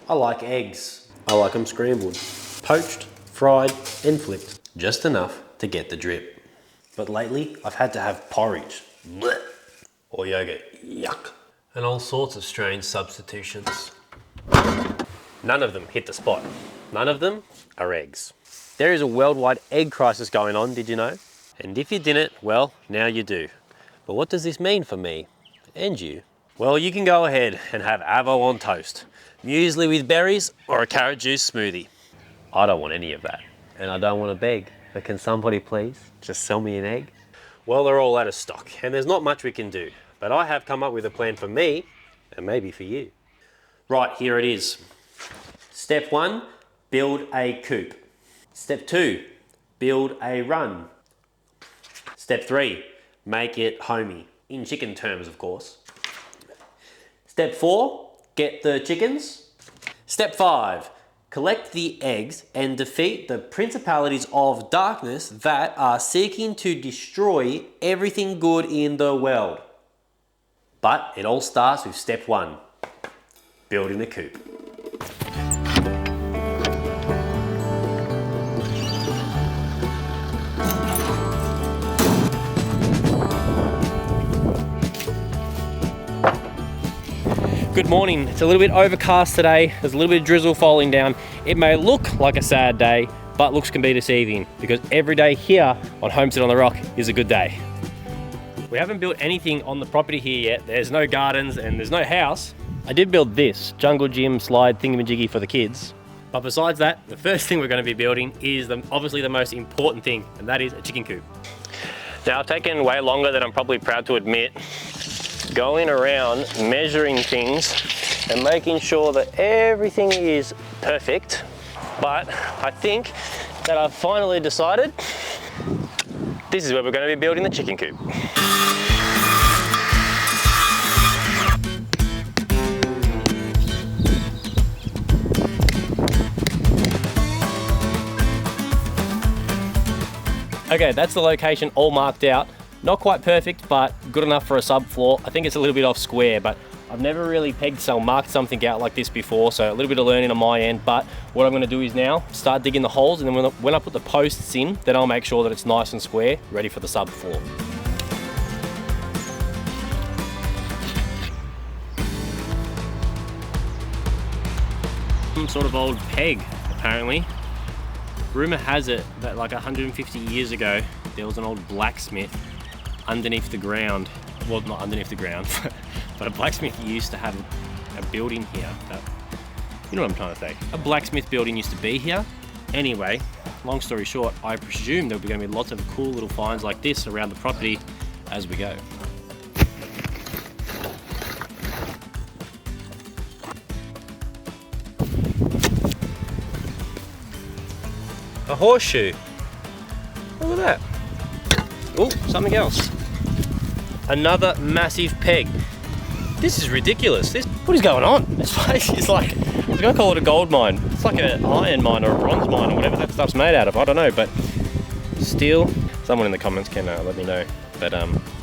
I like eggs. I like them scrambled, poached, fried and flipped. Just enough to get the drip. But lately, I've had to have porridge. Blech. Or yogurt. Yuck. And all sorts of strange substitutions. None of them hit the spot. None of them are eggs. There is a worldwide egg crisis going on, did you know? And if you didn't, well, now you do. But what does this mean for me and you? Well, you can go ahead and have avo on toast, muesli with berries, or a carrot juice smoothie. I don't want any of that. And I don't want to beg, but can somebody please just sell me an egg? Well, they're all out of stock, and there's not much we can do. But I have come up with a plan for me, and maybe for you. Right, here it is. Step 1, build a coop. Step 2, build a run. Step 3, make it homey. In chicken terms, of course. Step 4, get the chickens. Step 5, collect the eggs and defeat the principalities of darkness that are seeking to destroy everything good in the world. But it all starts with step 1, building the coop. Good morning. It's a little bit overcast today. There's a little bit of drizzle falling down. It may look like a sad day, but looks can be deceiving because every day here on Homestead on the Rock is a good day. We haven't built anything on the property here yet. There's no gardens and there's no house. I did build this jungle gym slide thingamajiggy for the kids. But besides that, the first thing we're going to be building is obviously the most important thing, and that is a chicken coop. Now, I've taken way longer than I'm probably proud to admit, going around measuring things and making sure that everything is perfect. But I think that I've finally decided this is where we're going to be building the chicken coop. Okay, that's the location all marked out. Not quite perfect, but good enough for a subfloor. I think it's a little bit off square, but I've never really marked something out like this before, so a little bit of learning on my end. But what I'm gonna do is now start digging the holes, and then when I put the posts in, then I'll make sure that it's nice and square, ready for the subfloor. Some sort of old peg, apparently. Rumor has it that like 150 years ago, there was an old blacksmith underneath the ground. Well, not underneath the ground, but a blacksmith used to have a building here. You know what I'm trying to say. A blacksmith building used to be here. Anyway, long story short, I presume there'll be going to be lots of cool little finds like this around the property as we go. A horseshoe. Look at that. Oh, something else. Another massive peg. This is ridiculous. What is going on? This place is like, I was gonna call it a gold mine. It's like an iron mine or a bronze mine or whatever that stuff's made out of. I don't know, but steel. Someone in the comments can let me know. But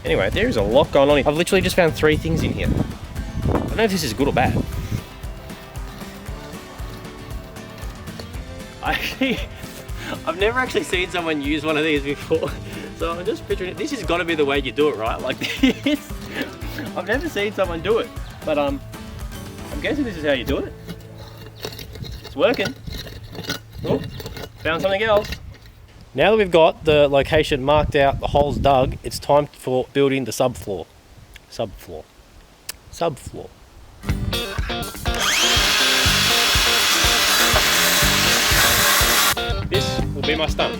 anyway, there is a lot going on. I've literally just found 3 things in here. I don't know if this is good or bad. I've never actually seen someone use one of these before, so I'm just picturing it. This has got to be the way you do it, right? Like this. I've never seen someone do it, but I'm guessing this is how you do it. It's working. Oh, found something else. Now that we've got the location marked out, the holes dug, it's time for building the subfloor. Subfloor. Subfloor. This will be my stump.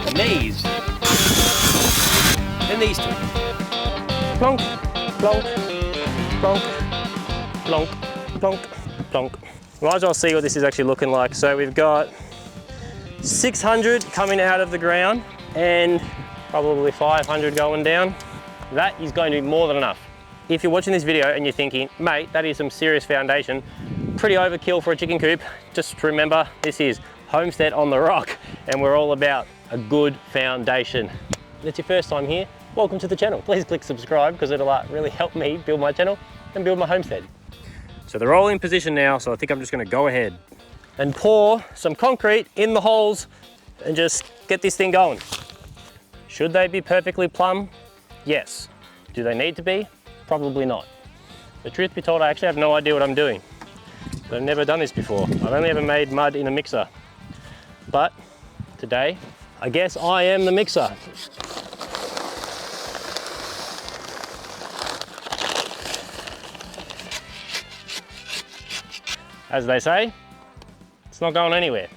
And these. And these 2. Plonk, plonk, plonk, plonk, plonk, plonk. Might as well see what this is actually looking like. So we've got 600 coming out of the ground and probably 500 going down. That is going to be more than enough. If you're watching this video and you're thinking, mate, that is some serious foundation, pretty overkill for a chicken coop, just remember this is Homestead on the Rock and we're all about a good foundation. If it's your first time here, welcome to the channel. Please click subscribe because it'll really help me build my channel and build my homestead. So they're all in position now, so I think I'm just gonna go ahead and pour some concrete in the holes and just get this thing going. Should they be perfectly plumb? Yes. Do they need to be? Probably not. The truth be told, I actually have no idea what I'm doing. I've never done this before. I've only ever made mud in a mixer. But today, I guess I am the mixer. As they say, it's not going anywhere.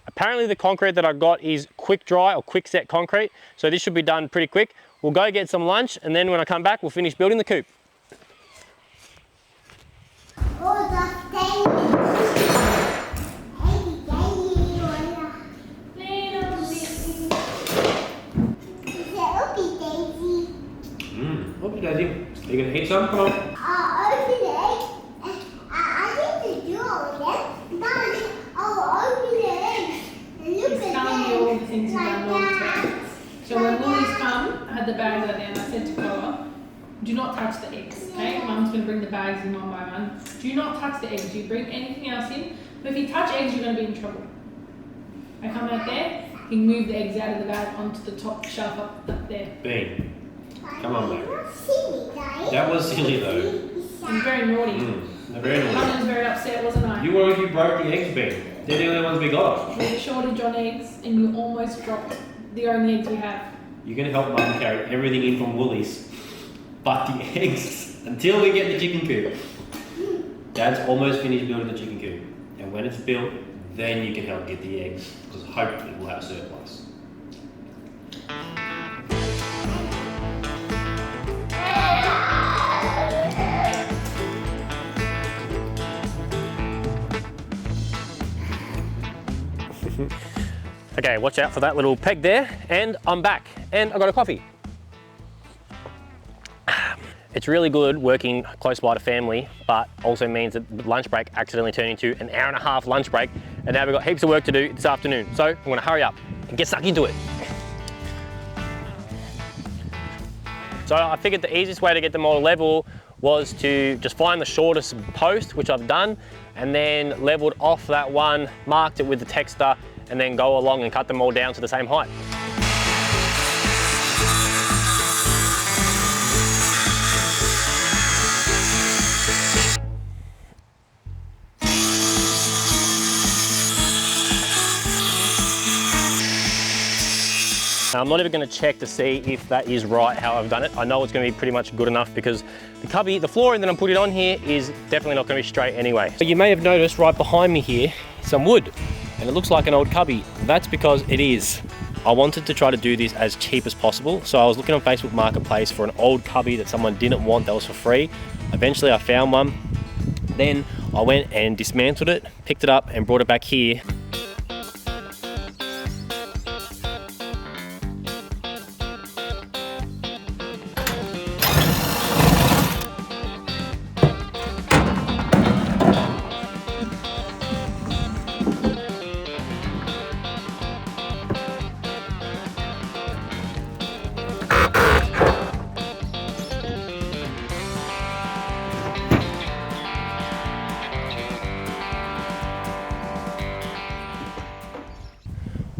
Apparently the concrete that I got is quick dry or quick set concrete, so this should be done pretty quick. We'll go get some lunch, and then when I come back, we'll finish building the coop. Oopsie daisy. Are you gonna eat some? Come on. Open the egg. I need to do all that. I'll open the egg. Look He's at telling me all the things like about Lord's that. bag. So when Lily's come, I had the bags out there and I said to Koa, do not touch the eggs, okay? Mum's going to bring the bags in one by one. Do not touch the eggs. You bring anything else in, but if you touch eggs, you're going to be in trouble. I come out there, he moved the eggs out of the bag onto the top shelf up there. Bean. Come on, mate. Silly, guys. That was silly though. I'm very naughty. Very naughty. I was very upset, wasn't I? You broke the eggs, Bean. They're the only ones we got. There's a shortage on eggs and you almost dropped the only eggs we have. You're gonna help Mum carry everything in from Woolies, but the eggs, until we get the chicken coop. Dad's almost finished building the chicken coop, and when it's built, then you can help get the eggs, because hopefully we'll have surplus. Okay, watch out for that little peg there, and I'm back, and I got a coffee. It's really good working close by to family, but also means that the lunch break accidentally turned into an hour-and-a-half lunch break, and now we've got heaps of work to do this afternoon. So I'm gonna hurry up and get stuck into it. So I figured the easiest way to get them all level was to just find the shortest post, which I've done, and then leveled off that one, marked it with the texter, and then go along and cut them all down to the same height. Now, I'm not even going to check to see if that is right how I've done it. I know it's going to be pretty much good enough because the cubby, the flooring that I'm putting on here is definitely not going to be straight anyway. So you may have noticed right behind me here some wood, and it looks like an old cubby. That's because it is. I wanted to try to do this as cheap as possible, so I was looking on Facebook Marketplace for an old cubby that someone didn't want that was for free. Eventually I found one. Then I went and dismantled it, picked it up and brought it back here.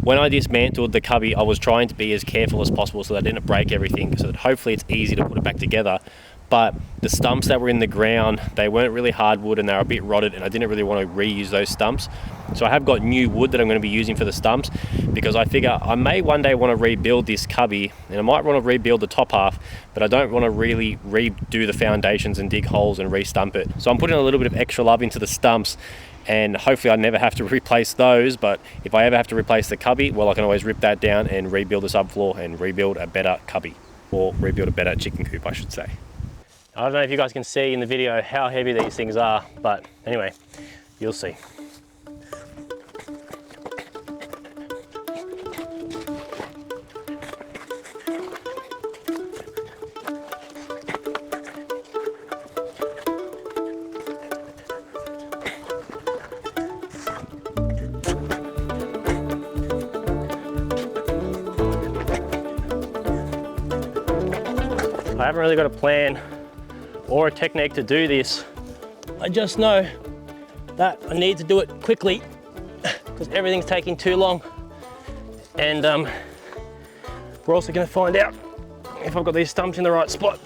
When I dismantled the cubby, I was trying to be as careful as possible so that I didn't break everything, so that hopefully it's easy to put it back together. But the stumps that were in the ground, they weren't really hardwood and they were a bit rotted, and I didn't really want to reuse those stumps. So I have got new wood that I'm going to be using for the stumps, because I figure I may one day want to rebuild this cubby, and I might want to rebuild the top half, but I don't want to really redo the foundations and dig holes and re-stump it. So I'm putting a little bit of extra love into the stumps, and hopefully I never have to replace those. But if I ever have to replace the cubby, well, I can always rip that down and rebuild the subfloor and rebuild a better cubby, or rebuild a better chicken coop, I should say. I don't know if you guys can see in the video how heavy these things are, but anyway, you'll see. haven't really got a plan or a technique to do this. I just know that I need to do it quickly because everything's taking too long. And we're also going to find out if I've got these stumps in the right spot.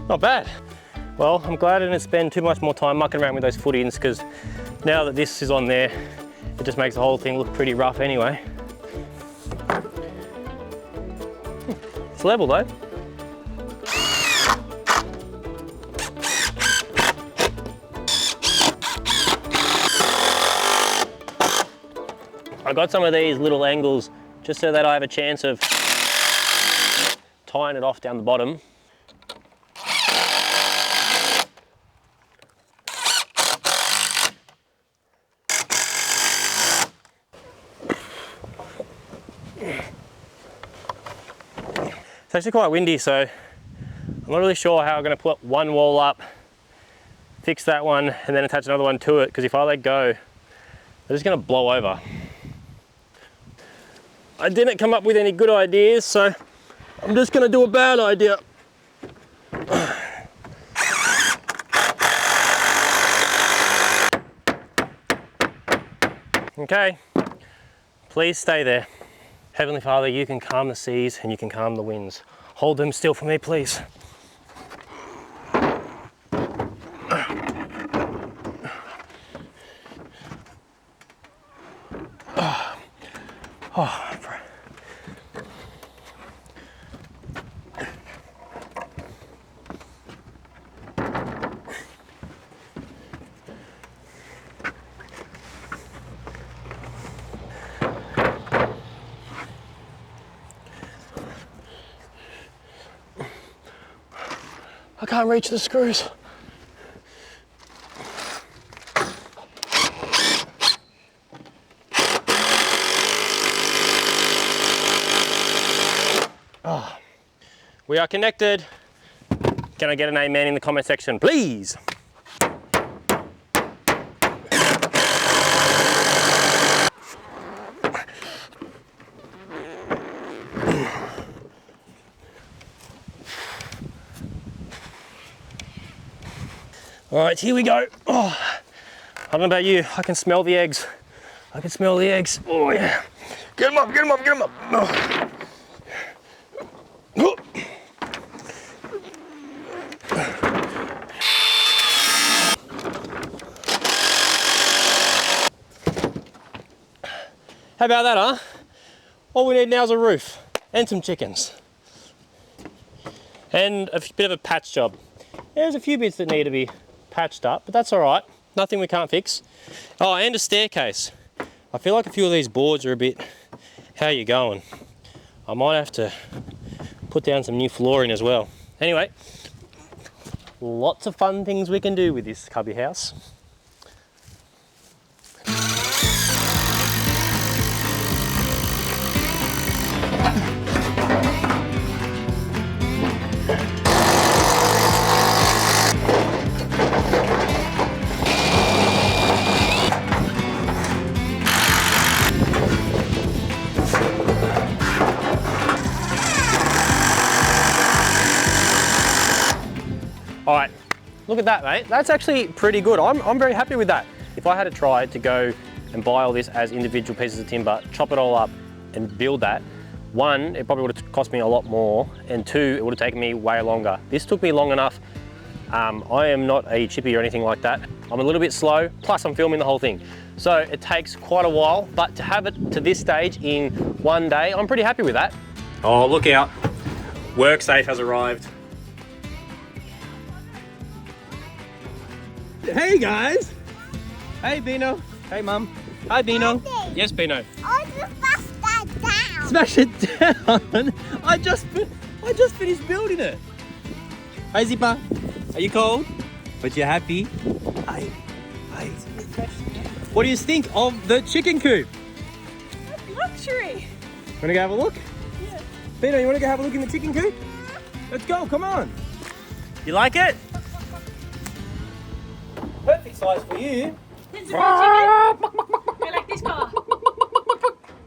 Not bad. Well, I'm glad I didn't spend too much more time mucking around with those footings because now that this is on there, it just makes the whole thing look pretty rough anyway. It's level though. I got some of these little angles just so that I have a chance of tying it off down the bottom. It's actually quite windy, so I'm not really sure how I'm going to put one wall up, fix that one, and then attach another one to it, because if I let go, they're just going to blow over. I didn't come up with any good ideas, so I'm just going to do a bad idea. Okay, please stay there. Heavenly Father, you can calm the seas and you can calm the winds. Hold them still for me, please. I can't reach the screws. Oh, we are connected. Can I get an amen in the comment section, please? All right, here we go. Oh, I don't know about you, I can smell the eggs. I can smell the eggs. Oh yeah. Get them up, get them up, get them up. Oh. Oh. How about that, huh? All we need now is a roof and some chickens. And a bit of a patch job. There's a few bits that need to be patched up, but that's all right. Nothing we can't fix. Oh, and a staircase. I feel like a few of these boards are a bit, how you going? I might have to put down some new flooring as well. Anyway, lots of fun things we can do with this cubby house. All right, look at that, mate. That's actually pretty good. I'm very happy with that. If I had to try to go and buy all this as individual pieces of timber, chop it all up and build that, one, it probably would have cost me a lot more, and two, it would have taken me way longer. This took me long enough. I am not a chippy or anything like that. I'm a little bit slow, plus I'm filming the whole thing. So it takes quite a while, but to have it to this stage in one day, I'm pretty happy with that. Oh, look out. WorkSafe has arrived. Hey guys! Hey Bino. Hey Mum. Hi Bino. Daddy. Yes Bino. I just smashed that down. Smash it down! I just finished building it. Hi, Zipper. Are you cold? But you're happy? Hi. Hi. What do you think of the chicken coop? Luxury. Wanna go have a look? Yeah. Bino, you wanna go have a look in the chicken coop? Let's go, come on. You like it? Perfect size for you. This is our chicken. I like this car.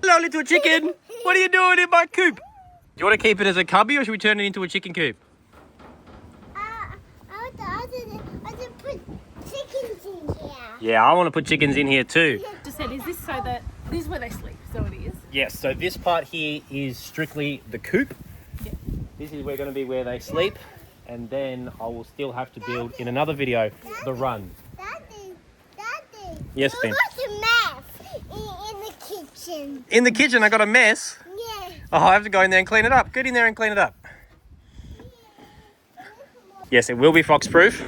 Hello, little chicken. What are you doing in my coop? Do you want to keep it as a cubby or should we turn it into a chicken coop? I want to put chickens in here. Yeah, I want to put chickens in here too. Just said, is this so that this is where they sleep? So it is. Yes, so this part here is strictly the coop. Yeah. This is going to be where they sleep. And then I will still have to build in another video the run. Daddy. Yes, Ben. What's a mess in the kitchen? In the kitchen, I got a mess. Yeah. Oh, I have to go in there and clean it up. Get in there and clean it up. Yes, it will be fox-proof.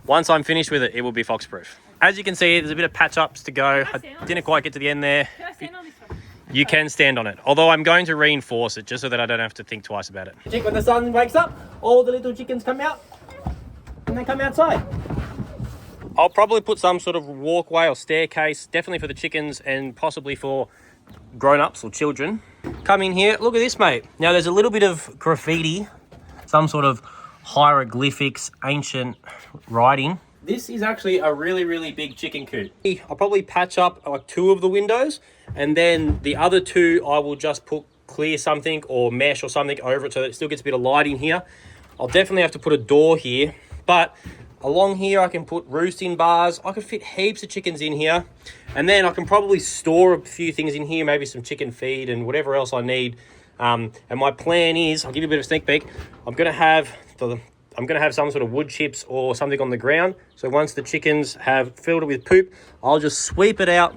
Once I'm finished with it, it will be fox-proof. As you can see, there's a bit of patch-ups to go. I didn't quite get to the end there. Can I stand on this one? You can stand on it, although I'm going to reinforce it just so that I don't have to think twice about it. When the sun wakes up, all the little chickens come out and they come outside. I'll probably put some sort of walkway or staircase, definitely for the chickens and possibly for grown-ups or children. Come in here, look at this, mate. Now there's a little bit of graffiti, some sort of hieroglyphics, ancient writing. This is actually a really, really big chicken coop. I'll probably patch up like 2 of the windows and then the other 2 I will just put clear something or mesh or something over it so that it still gets a bit of light in here. I'll definitely have to put a door here, but along here I can put roosting bars. I could fit heaps of chickens in here and then I can probably store a few things in here, maybe some chicken feed and whatever else I need. And my plan is, I'll give you a bit of a sneak peek, I'm gonna have some sort of wood chips or something on the ground. So once the chickens have filled it with poop, I'll just sweep it out.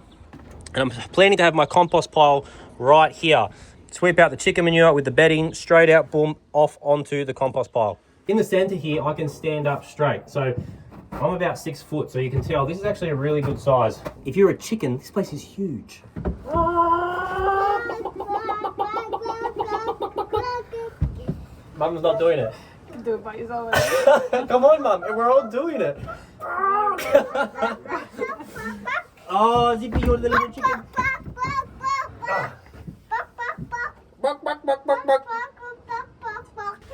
And I'm planning to have my compost pile right here. Sweep out the chicken manure with the bedding, straight out, boom, off onto the compost pile. In the center here, I can stand up straight. So I'm about 6 foot, so you can tell this is actually a really good size. If you're a chicken, this place is huge. Mum's not doing it. You can do it by yourself. Come on, Mum, we're all doing it. Oh, Zippy, you're the little chicken.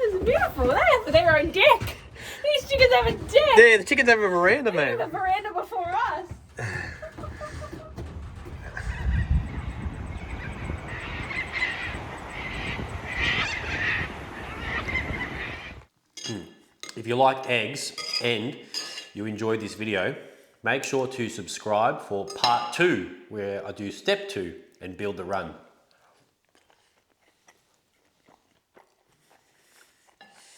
It's beautiful. They have their own deck. These chickens have a deck. Yeah, the chickens have a veranda, They man. have a veranda before us. If you liked eggs and you enjoyed this video, make sure to subscribe for part 2, where I do step 2 and build the run.